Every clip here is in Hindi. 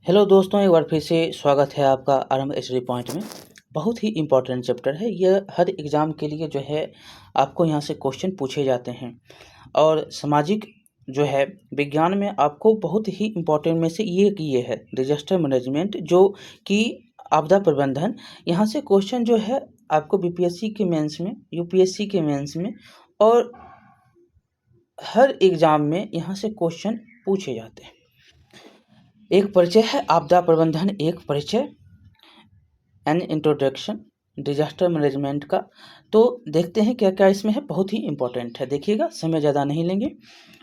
हेलो दोस्तों, एक बार फिर से स्वागत है आपका आरंभ एचडी पॉइंट में। बहुत ही इम्पोर्टेंट चैप्टर है यह। हर एग्ज़ाम के लिए जो है आपको यहाँ से क्वेश्चन पूछे जाते हैं। और सामाजिक जो है विज्ञान में आपको बहुत ही इम्पोर्टेंट में से ये है डिजास्टर मैनेजमेंट, जो कि आपदा प्रबंधन। यहाँ से क्वेश्चन जो है आपको बीपीएससी के मेंस में, यूपीएससी के मेंस में और हर एग्ज़ाम में यहाँ से क्वेश्चन पूछे जाते हैं। एक परिचय है आपदा प्रबंधन, एक परिचय एन इंट्रोडक्शन डिजास्टर मैनेजमेंट का। तो देखते हैं क्या क्या इसमें है, बहुत ही इम्पोर्टेंट है। देखिएगा, समय ज़्यादा नहीं लेंगे।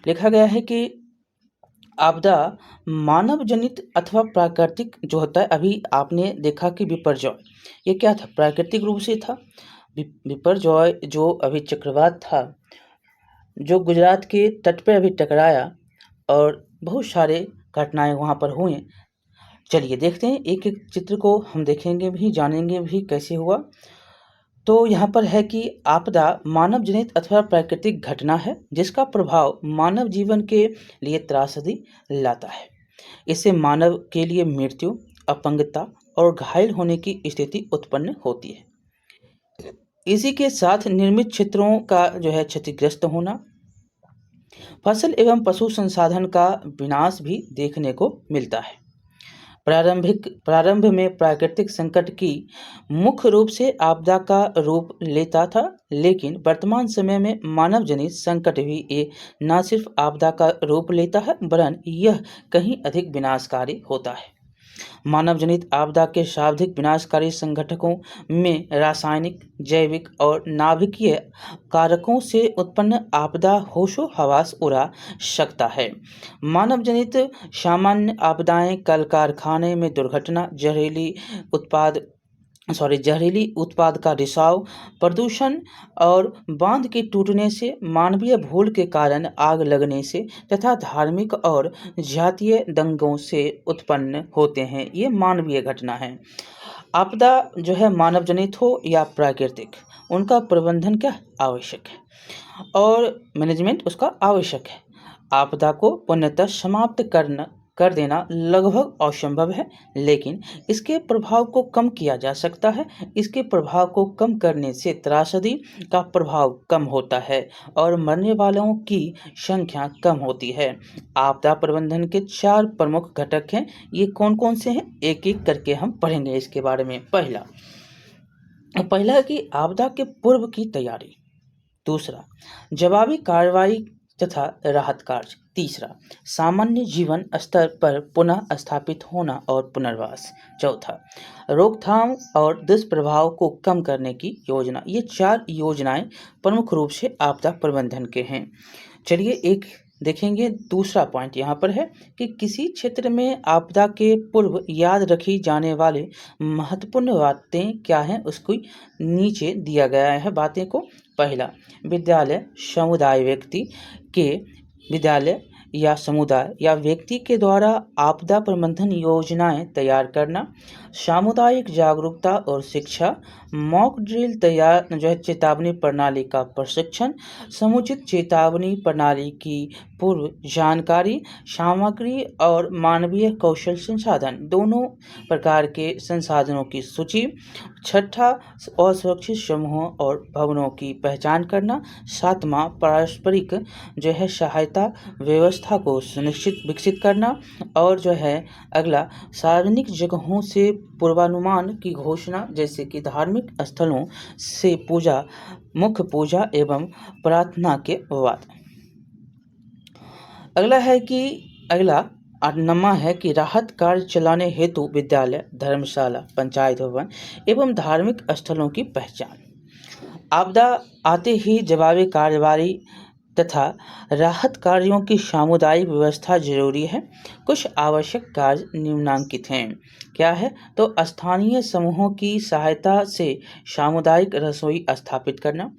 लिखा गया है कि आपदा मानव जनित अथवा प्राकृतिक जो होता है। अभी आपने देखा कि विपर्जय, ये क्या था? प्राकृतिक रूप से था। विपर्जय जो अभी चक्रवात था, जो गुजरात के तट पर अभी टकराया और बहुत सारे घटनाएं वहाँ पर हुई। चलिए देखते हैं, एक एक चित्र को हम देखेंगे भी, जानेंगे भी कैसे हुआ। तो यहाँ पर है कि आपदा मानव जनित अथवा प्राकृतिक घटना है जिसका प्रभाव मानव जीवन के लिए त्रासदी लाता है। इससे मानव के लिए मृत्यु, अपंगता और घायल होने की स्थिति उत्पन्न होती है। इसी के साथ निर्मित क्षेत्रों का जो है क्षतिग्रस्त होना, फसल एवं पशु संसाधन का विनाश भी देखने को मिलता है। प्रारंभ में प्राकृतिक संकट की मुख्य रूप से आपदा का रूप लेता था, लेकिन वर्तमान समय में मानव जनित संकट भी न सिर्फ आपदा का रूप लेता है वरन यह कहीं अधिक विनाशकारी होता है। मानव जनित आपदा के शाब्दिक विनाशकारी संगठकों में रासायनिक, जैविक और नाभिकीय कारकों से उत्पन्न आपदा होशो हवास उड़ा सकता है। मानव जनित सामान्य आपदाएं कल कारखाने में दुर्घटना, जहरीली उत्पाद का रिसाव, प्रदूषण और बांध के टूटने से, मानवीय भूल के कारण आग लगने से तथा धार्मिक और जातीय दंगों से उत्पन्न होते हैं। ये मानवीय घटना है। आपदा जो है मानव जनित हो या प्राकृतिक, उनका प्रबंधन क्या आवश्यक है और मैनेजमेंट उसका आवश्यक है। आपदा को पूर्णतः समाप्त कर देना लगभग असंभव है, लेकिन इसके प्रभाव को कम किया जा सकता है। इसके प्रभाव को कम करने से त्रासदी का प्रभाव कम होता है और मरने वालों की संख्या कम होती है। आपदा प्रबंधन के 4 प्रमुख घटक हैं। ये कौन कौन से हैं, एक एक करके हम पढ़ेंगे इसके बारे में। पहला है कि आपदा के पूर्व की तैयारी। दूसरा, जवाबी कार्रवाई तथा राहत कार्य। तीसरा, सामान्य जीवन स्तर पर पुनः स्थापित होना और पुनर्वास। चौथा, रोकथाम और दुष्प्रभाव को कम करने की योजना। ये 4 योजनाएं प्रमुख रूप से आपदा प्रबंधन के हैं। चलिए एक देखेंगे। दूसरा पॉइंट यहाँ पर है कि किसी क्षेत्र में आपदा के पूर्व याद रखी जाने वाले महत्वपूर्ण बातें क्या हैं, उसको नीचे दिया गया है बातें को। पहला, विद्यालय समुदाय या व्यक्ति के द्वारा आपदा प्रबंधन योजनाएं तैयार करना, सामुदायिक जागरूकता और शिक्षा, मॉक ड्रिल तैयार जो है, चेतावनी प्रणाली का प्रशिक्षण, समुचित चेतावनी प्रणाली की पूर्व जानकारी, सामग्री और मानवीय कौशल संसाधन, दोनों प्रकार के संसाधनों की सूची। छठा, असुरक्षित समूहों और भवनों की पहचान करना। सातवां, पारस्परिक जो है सहायता व्यवस्था को विकसित करना। और जो है अगला, सार्वजनिक जगहों से पूर्वानुमान की घोषणा, जैसे कि धार्मिक स्थलों से मुख्य पूजा एवं प्रार्थना के बाद। अगला 8वां है कि राहत कार्य चलाने हेतु विद्यालय, धर्मशाला, पंचायत भवन एवं धार्मिक स्थलों की पहचान। आपदा आते ही जवाबी कार्रवाई तथा राहत कार्यों की सामुदायिक व्यवस्था जरूरी है। कुछ आवश्यक कार्य निम्नलिखित हैं। क्या है? तो स्थानीय समूहों की सहायता से सामुदायिक रसोई स्थापित करना,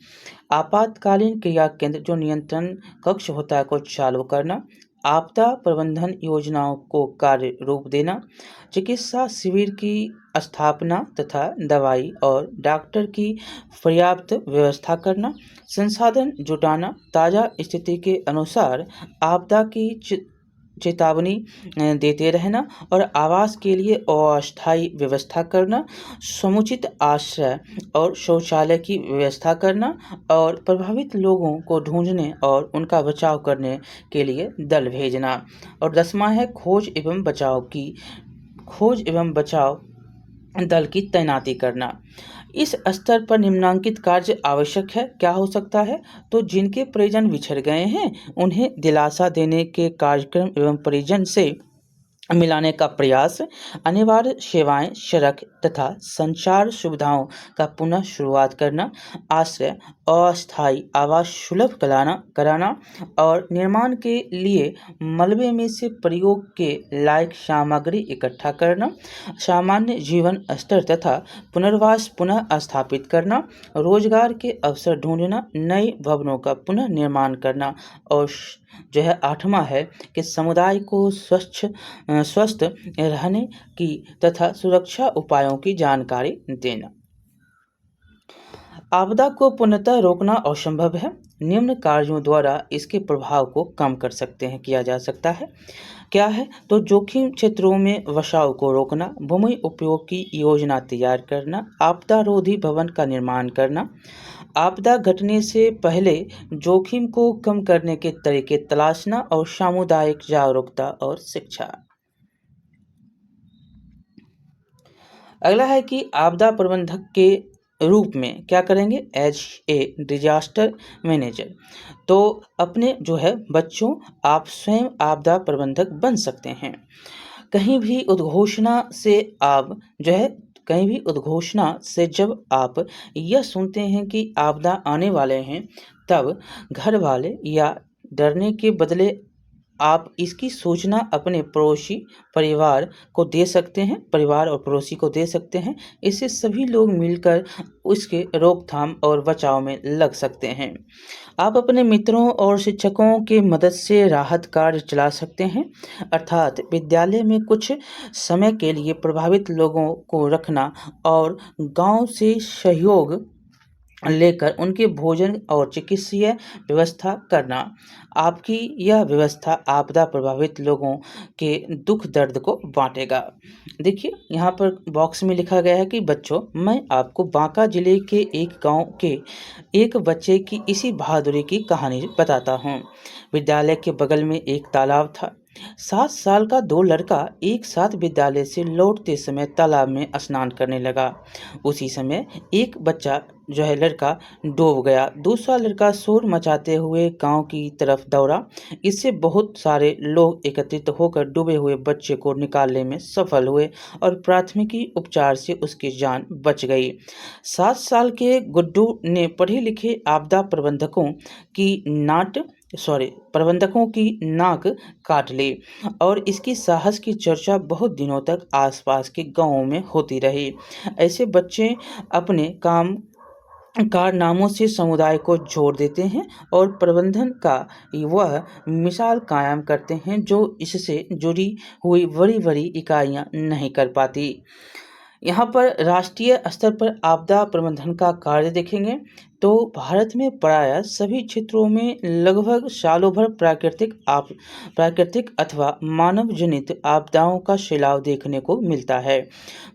आपातकालीन क्रिया केंद्र जो नियंत्रण कक्ष होता है को चालू करना, आपदा प्रबंधन योजनाओं को कार्य रूप देना, चिकित्सा शिविर की स्थापना तथा दवाई और डॉक्टर की पर्याप्त व्यवस्था करना, संसाधन जुटाना, ताज़ा स्थिति के अनुसार आपदा की चेतावनी देते रहना और आवास के लिए अस्थायी व्यवस्था करना, समुचित आश्रय और शौचालय की व्यवस्था करना और प्रभावित लोगों को ढूंढने और उनका बचाव करने के लिए दल भेजना। और 10वां है खोज एवं बचाव दल की तैनाती करना। इस स्तर पर निम्नलिखित कार्य आवश्यक है। क्या हो सकता है? तो जिनके परिजन बिछड़ गए हैं उन्हें दिलासा देने के कार्यक्रम एवं परिजन से मिलाने का प्रयास, अनिवार्य सेवाएं, सड़क तथा संचार सुविधाओं का पुनः शुरुआत करना, आश्रय अस्थायी आवास सुलभ कराना और निर्माण के लिए मलबे में से प्रयोग के लायक सामग्री इकट्ठा करना, सामान्य जीवन स्तर तथा पुनर्वास पुनः स्थापित करना, रोजगार के अवसर ढूंढना, नए भवनों का पुनः निर्माण करना और जो है 8वां है कि समुदाय को स्वस्थ रहने की तथा सुरक्षा उपायों की जानकारी देना। आपदा को पूर्णतः रोकना असंभव है। निम्न कार्यों द्वारा इसके प्रभाव को कम किया जा सकता है। क्या है? तो जोखिम क्षेत्रों में बसाव को रोकना, भूमि उपयोग की योजना तैयार करना, आपदा रोधी भवन का निर्माण करना, आपदा घटने से पहले जोखिम को कम करने के तरीके तलाशना और सामुदायिक जागरूकता और शिक्षा। अगला है कि आपदा प्रबंधक के रूप में क्या करेंगे? As a disaster manager. तो अपने जो है बच्चों, आप स्वयं आपदा प्रबंधक बन सकते हैं। कहीं भी उद्घोषणा से जब आप यह सुनते हैं कि आपदा आने वाले हैं, तब घर वाले या डरने के बदले आप इसकी सूचना अपने परिवार और पड़ोसी को दे सकते हैं। इससे सभी लोग मिलकर उसके रोकथाम और बचाव में लग सकते हैं। आप अपने मित्रों और शिक्षकों की मदद से राहत कार्य चला सकते हैं, अर्थात विद्यालय में कुछ समय के लिए प्रभावित लोगों को रखना और गांव से सहयोग लेकर उनके भोजन और चिकित्सीय व्यवस्था करना। आपकी यह व्यवस्था आपदा प्रभावित लोगों के दुख दर्द को बांटेगा। देखिए यहाँ पर बॉक्स में लिखा गया है कि बच्चों, मैं आपको बांका जिले के एक गांव के एक बच्चे की इसी बहादुरी की कहानी बताता हूँ। विद्यालय के बगल में एक तालाब था। 7 साल का 2 लड़का एक साथ विद्यालय से लौटते समय तालाब में स्नान करने लगा। उसी समय एक बच्चा जो है लड़का डूब गया। दूसरा लड़का शोर मचाते हुए गांव की तरफ दौड़ा। इससे बहुत सारे लोग एकत्रित होकर डूबे हुए बच्चे को निकालने में सफल हुए और प्राथमिक उपचार से उसकी जान बच गई। 7 साल के गुड्डू ने पढ़े लिखे आपदा प्रबंधकों की नाक काट ली और इसकी साहस की चर्चा बहुत दिनों तक आसपास के गांवों में होती रही। ऐसे बच्चे अपने कारनामों से समुदाय को जोड़ देते हैं और प्रबंधन का वह मिसाल कायम करते हैं जो इससे जुड़ी हुई बड़ी-बड़ी इकाइयां नहीं कर पाती। यहाँ पर राष्ट्रीय स्तर पर आपदा प्रबंधन का कार्य देखेंगे तो भारत में प्रायः सभी क्षेत्रों में लगभग सालों भर प्राकृतिक अथवा मानव जनित आपदाओं का सैलाब देखने को मिलता है।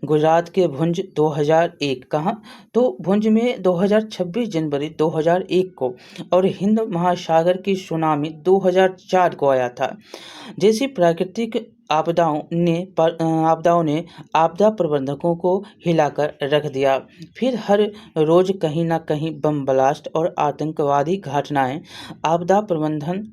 गुजरात के भुज 2001 कहाँ? तो भुज में 26 जनवरी 2001 को और हिंद महासागर की सुनामी 2004 को आया था। जैसी प्राकृतिक आपदाओं ने आपदा प्रबंधकों को हिलाकर रख दिया। फिर हर रोज कहीं ना कहीं बम ब्लास्ट और आतंकवादी घटनाएं आपदा प्रबंधन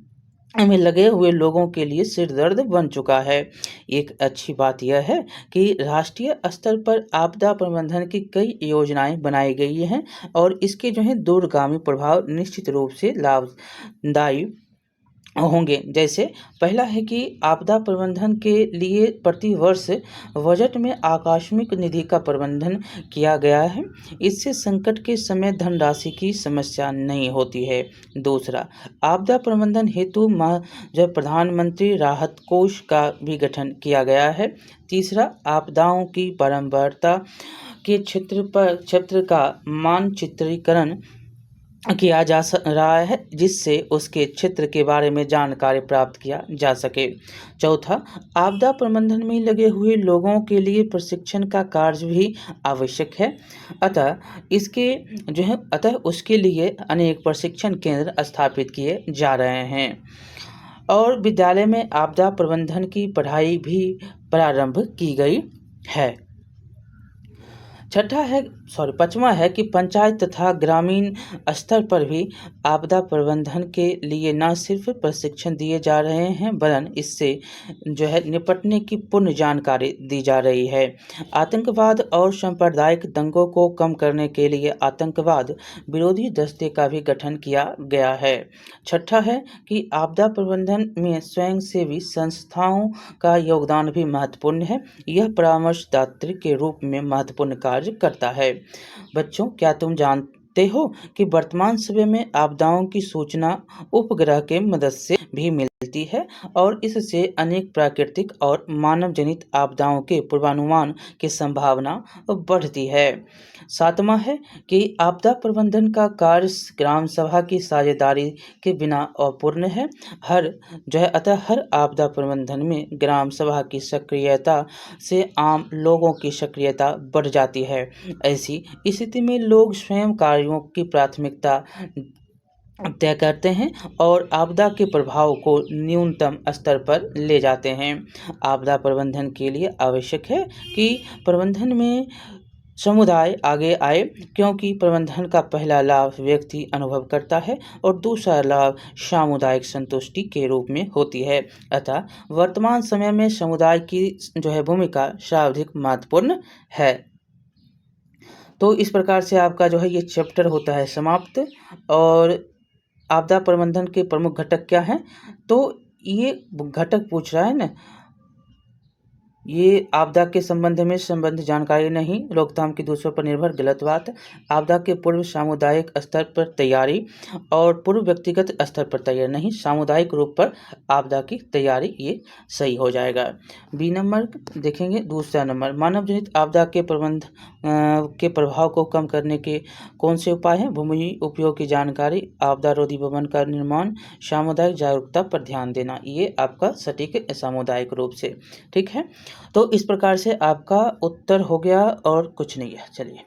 में लगे हुए लोगों के लिए सिरदर्द बन चुका है। एक अच्छी बात यह है कि राष्ट्रीय स्तर पर आपदा प्रबंधन की कई योजनाएं बनाई गई हैं और इसके जो है दूरगामी प्रभाव निश्चित रूप से लाभदायी होंगे। जैसे पहला है कि आपदा प्रबंधन के लिए प्रतिवर्ष बजट में आकस्मिक निधि का प्रबंधन किया गया है। इससे संकट के समय धनराशि की समस्या नहीं होती है। दूसरा, आपदा प्रबंधन हेतु प्रधानमंत्री राहत कोष का भी गठन किया गया है। तीसरा, आपदाओं की बारंबारता के क्षेत्र का मानचित्रीकरण किया जा रहा है, जिससे उसके क्षेत्र के बारे में जानकारी प्राप्त किया जा सके। चौथा, आपदा प्रबंधन में लगे हुए लोगों के लिए प्रशिक्षण का कार्य भी आवश्यक है। अतः उसके लिए अनेक प्रशिक्षण केंद्र स्थापित किए जा रहे हैं और विद्यालय में आपदा प्रबंधन की पढ़ाई भी प्रारंभ की गई है। पाँचवा है कि पंचायत तथा ग्रामीण स्तर पर भी आपदा प्रबंधन के लिए न सिर्फ प्रशिक्षण दिए जा रहे हैं, वरन इससे निपटने की पूर्ण जानकारी दी जा रही है। आतंकवाद और सांप्रदायिक दंगों को कम करने के लिए आतंकवाद विरोधी दस्ते का भी गठन किया गया है। छठा है कि आपदा प्रबंधन में स्वयंसेवी संस्थाओं का योगदान भी महत्वपूर्ण है। यह परामर्शदात्री के रूप में महत्वपूर्ण कार्य करता है। बच्चों, क्या तुम जानते हो कि वर्तमान समय में आपदाओं की सूचना उपग्रह के मदद से भी मिलती है और इससे अनेक प्राकृतिक और मानव जनित आपदाओं के पूर्वानुमान की संभावना बढ़ती है। सातवां है कि आपदा प्रबंधन का कार्य ग्राम सभा की साझेदारी के बिना अपूर्ण है। अतः हर आपदा प्रबंधन में ग्राम सभा की सक्रियता से आम लोगों की सक्रियता बढ़ जाती है। ऐसी स्थिति में लोग स्वयं कार्यों की प्राथमिकता तय करते हैं और आपदा के प्रभाव को न्यूनतम स्तर पर ले जाते हैं। आपदा प्रबंधन के लिए आवश्यक है कि प्रबंधन में समुदाय आगे आए, क्योंकि प्रबंधन का पहला लाभ व्यक्ति अनुभव करता है और दूसरा लाभ सामुदायिक संतुष्टि के रूप में होती है। अतः वर्तमान समय में समुदाय की भूमिका सर्वाधिक महत्वपूर्ण है। तो इस प्रकार से आपका ये चैप्टर होता है समाप्त। और आपदा प्रबंधन के प्रमुख घटक क्या हैं? तो ये घटक पूछ रहा है ना, ये आपदा के संबंध में संबंध जानकारी नहीं, रोकथाम की दूसरों पर निर्भर, गलत बात। आपदा के पूर्व सामुदायिक स्तर पर तैयारी और पूर्व व्यक्तिगत स्तर पर तैयारी नहीं, सामुदायिक रूप पर आपदा की तैयारी, ये सही हो जाएगा। बी नंबर देखेंगे, दूसरा नंबर, मानव जनित आपदा के प्रबंध के प्रभाव को कम करने के कौन से उपाय हैं? भूमि उपयोग की जानकारी, आपदा रोधी भवन का निर्माण, सामुदायिक जागरूकता पर ध्यान देना, ये आपका सटीक सामुदायिक रूप से, ठीक है। तो इस प्रकार से आपका उत्तर हो गया और कुछ नहीं है। चलिए,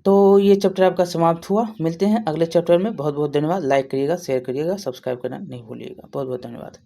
तो ये चैप्टर आपका समाप्त हुआ। मिलते हैं अगले चैप्टर में। बहुत बहुत धन्यवाद। लाइक करिएगा, शेयर करिएगा, सब्सक्राइब करना नहीं भूलिएगा। बहुत बहुत धन्यवाद।